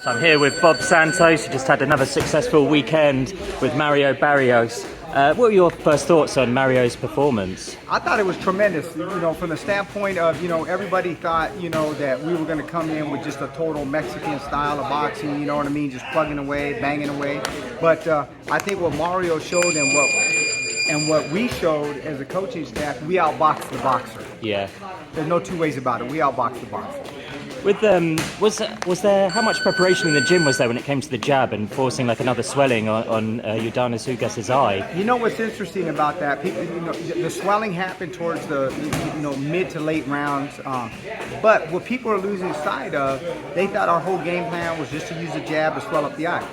So I'm here with Bob Santos, who just had another successful weekend with Mario Barrios. What were your first thoughts on Mario's performance? I thought it was tremendous, from the standpoint of, everybody thought, that we were going to come in with just a total Mexican style of boxing, you know what I mean, just plugging away, banging away. But I think what Mario showed and what we showed as a coaching staff, we outboxed the boxer. Yeah. There's no two ways about it. We outboxed the boxer. With was there how much preparation in the gym was there when it came to the jab and forcing like another swelling on Yordanis Ugas's eye? You know what's interesting about that? People, the swelling happened towards the mid to late rounds. But what people are losing sight of, they thought our whole game plan was just to use the jab to swell up the eye.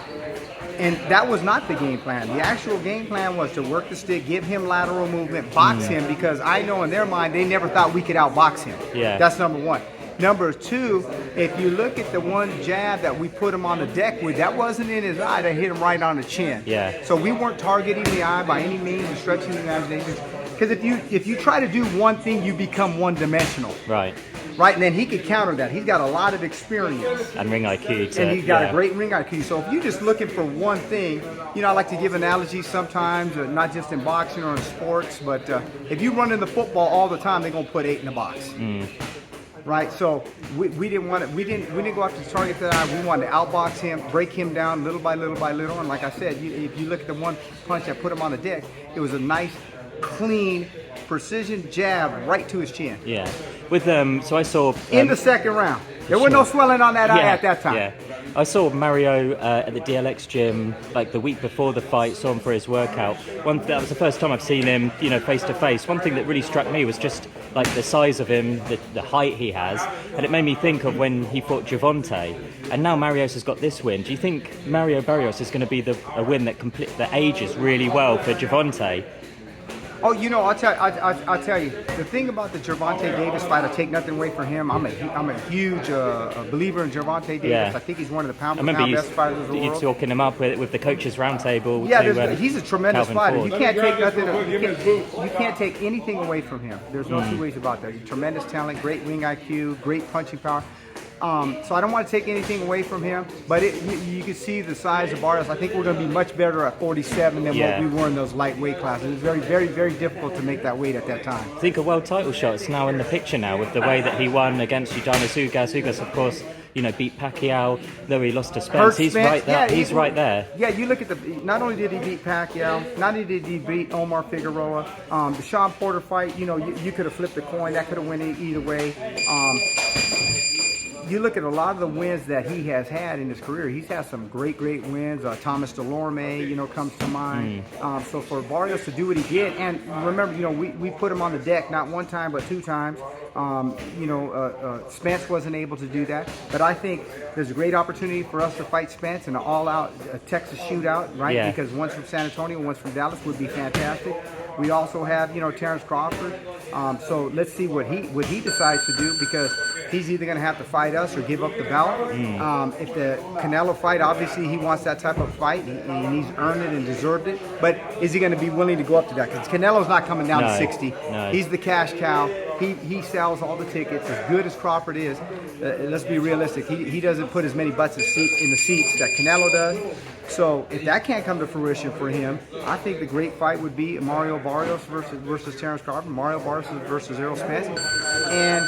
And that was not the game plan. The actual game plan was to work the stick, give him lateral movement, box him, because I know in their mind they never thought we could outbox him. Yeah. That's number one. Number two, if you look at the one jab that we put him on the deck with, that wasn't in his eye, that hit him right on the chin. Yeah. So we weren't targeting the eye by any means and stretching the imagination. Because if you try to do one thing, you become one-dimensional. Right. Right, and then he could counter that. He's got a lot of experience. And ring IQ. And he's got a great ring IQ. So if you're just looking for one thing, I like to give analogies sometimes, not just in boxing or in sports, but if you run in the football all the time, they're going to put 8 in the box. Right, so we didn't go after the target that eye. We wanted to outbox him, break him down little by little by little. And like I said, if you look at the one punch that put him on the deck, it was a nice, clean, precision jab right to his chin. Yeah. With so I saw in the second round. There was no swelling on that eye at that time. Yeah. I saw Mario at the DLX gym like the week before the fight, saw him for his workout. That was the first time I've seen him, face to face. One thing that really struck me was just like the size of him, the height he has, and it made me think of when he fought Gervonta. And now Marios has got this win. Do you think Mario Barrios is going to be a win that ages really well for Gervonta? Oh, I'll tell you. The thing about the Gervonta Davis fight, I take nothing away from him. I'm a huge believer in Gervonta Davis. Yeah. I think he's one of the pound-for-pound best fighters in the world. You're talking him up with the coaches roundtable. Yeah, he's a tremendous Calvin fighter. Ford. You can't take nothing. You can't take anything away from him. There's no two ways about that. He's tremendous talent, great ring IQ, great punching power. So I don't want to take anything away from him, but you can see the size of Barrios. I think we're going to be much better at 47 than what we were in those lightweight classes. It's very, very, very difficult to make that weight at that time. I think a world title shot is now in the picture now with the way that he won against Yordanis Ugas. Ugas, of course, beat Pacquiao, though he lost to Spence. He's right there. Yeah, he's right there. Yeah, you look at not only did he beat Pacquiao, not only did he beat Omar Figueroa, the Sean Porter fight, you could have flipped the coin. That could have went either way. You look at a lot of the wins that he has had in his career. He's had some great wins. Thomas Delorme, comes to mind. So for Barrios to do what he did, and remember, we put him on the deck not one time but 2 times. Spence wasn't able to do that, but I think there's a great opportunity for us to fight Spence in an all-out Texas shootout, right? Yeah. Because one's from San Antonio, one's from Dallas would be fantastic. We also have, Terence Crawford. So let's see what he decides to do, because he's either going to have to fight us or give up the belt. If the Canelo fight, obviously he wants that type of fight, and he's earned it and deserved it. But is he going to be willing to go up to that? Because Canelo's not coming down to 60. No. He's the cash cow. He sells all the tickets. As good as Crawford is, let's be realistic. He doesn't put as many butts in the seats that Canelo does. So if that can't come to fruition for him, I think the great fight would be Mario Barrios versus Terence Crawford, Mario Barrios versus Errol Spence, and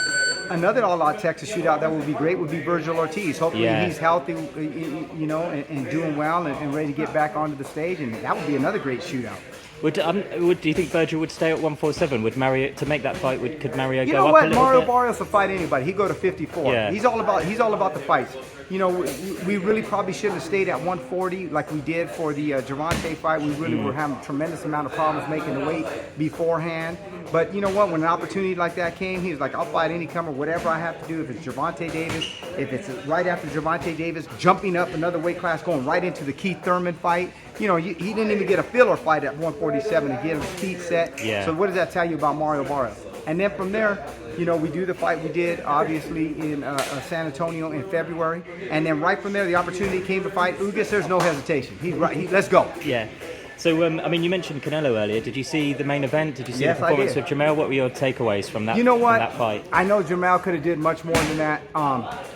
another all-out Texas shootout that would be great would be Virgil Ortiz. Hopefully he's healthy, and doing well and ready to get back onto the stage, and that would be another great shootout. Do you think Virgil would stay at 147? Would Mario, to make that fight, could Mario go up a little bit? Mario Barrios will fight anybody. He'd go to 54. Yeah. He's all about the fights. We really probably shouldn't have stayed at 140 like we did for the Gervonta fight. We really were having a tremendous amount of problems making the weight beforehand. But you know what? When an opportunity like that came, he was like, I'll fight any comer, whatever I have to do. If it's Gervonta Davis, if it's right after Gervonta Davis, jumping up another weight class, going right into the Keith Thurman fight. He didn't even get a filler fight at 147 to get his feet set. Yeah. So what does that tell you about Mario Barrios? And then from there, we do the fight we did, obviously, in San Antonio in February. And then right from there, the opportunity came to fight Ugas. There's no hesitation. He's right. Let's go. Yeah. So, I mean, you mentioned Canelo earlier. Did you see the main event? Did you see Yes, the I performance did. of Jamel? What were your takeaways from that? You know what? From that fight? I know Jamal could have did much more than that.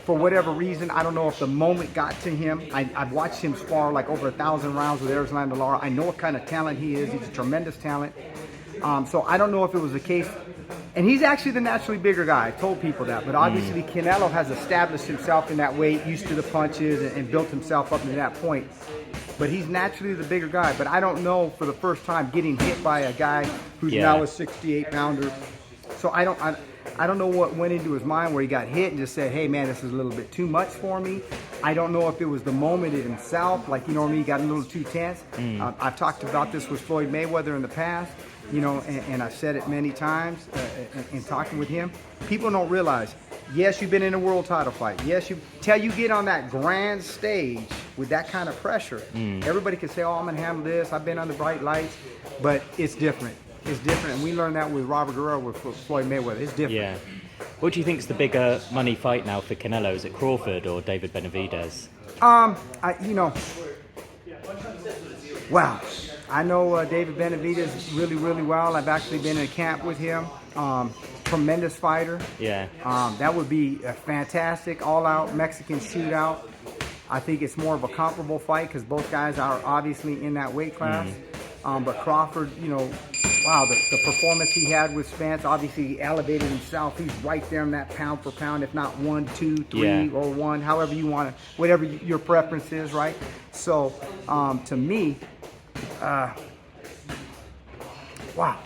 For whatever reason, I don't know if the moment got to him. I've watched him spar like over 1,000 rounds with Arizona Lara. I know what kind of talent he is. He's a tremendous talent. So I don't know if it was the case. And he's actually the naturally bigger guy. I told people that. But obviously Canelo has established himself in that weight, used to the punches, and built himself up to that point. But he's naturally the bigger guy. But I don't know for the first time getting hit by a guy who's now a 68-pounder. So I don't know what went into his mind where he got hit and just said, hey, man, this is a little bit too much for me. I don't know if it was the moment in himself, like, you know what I mean, he got a little too tense. I've talked about this with Floyd Mayweather in the past, you know, and I've said it many times in talking with him. People don't realize, yes, you've been in a world title fight. Yes, till you get on that grand stage with that kind of pressure, everybody can say, oh, I'm going to handle this. I've been under bright lights. But it's different. It's different, and we learned that with Robert Guerrero, with Floyd Mayweather. It's different. Yeah. What do you think is the bigger money fight now for Canelo? Is it Crawford or David Benavidez? You know, wow. I know David Benavidez really, really well. I've actually been in a camp with him. Tremendous fighter. Yeah. That would be a fantastic all-out Mexican shootout. I think it's more of a comparable fight because both guys are obviously in that weight class. But Crawford, you know, wow, the performance he had with Spence, obviously he elevated himself. He's right there in that pound for pound, if not 1, 2, 3, or 1, however you want to, whatever your preference is, right? So, to me, wow,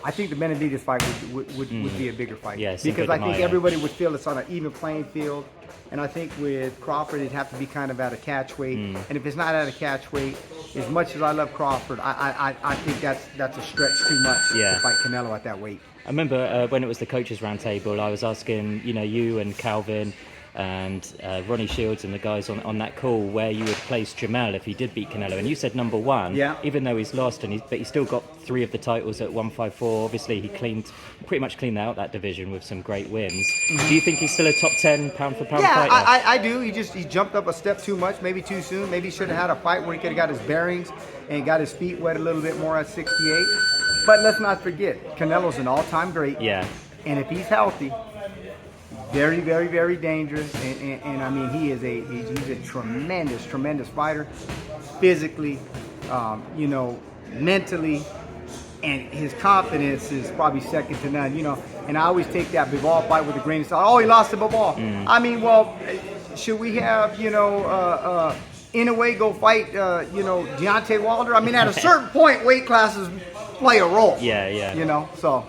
I think the Benavidez fight would be a bigger fight. Yeah, because I think everybody would feel it's on an even playing field. And I think with Crawford, it'd have to be kind of at a catch weight. And if it's not at a catch weight, as much as I love Crawford, I think that's a stretch too much to fight Canelo at that weight. I remember when it was the coaches roundtable, I was asking, you know, you and Calvin and Ronnie Shields and the guys on that call where you would place Jamel if he did beat Canelo, and you said number 1. Yeah. Even though he's lost, but he still got 3 of the titles at 154. Obviously, he pretty much cleaned out that division with some great wins. Do you think he's still a top 10 pound for pound fighter? Yeah, I do. He jumped up a step too much, maybe too soon. Maybe he should have had a fight where he could have got his bearings and got his feet wet a little bit more at 68. But let's not forget, Canelo's an all-time great. Yeah. And if he's healthy, very, very, very dangerous, and I mean he's a tremendous fighter, physically, you know, mentally, and his confidence is probably second to none, you know. And I always take that Bivol fight with a grain of salt. Oh, he lost to Bivol. I mean, well, should we have, you know, Inoue go fight, you know, Deontay Wilder? I mean, at a certain point, weight classes play a role. Yeah. You know, so.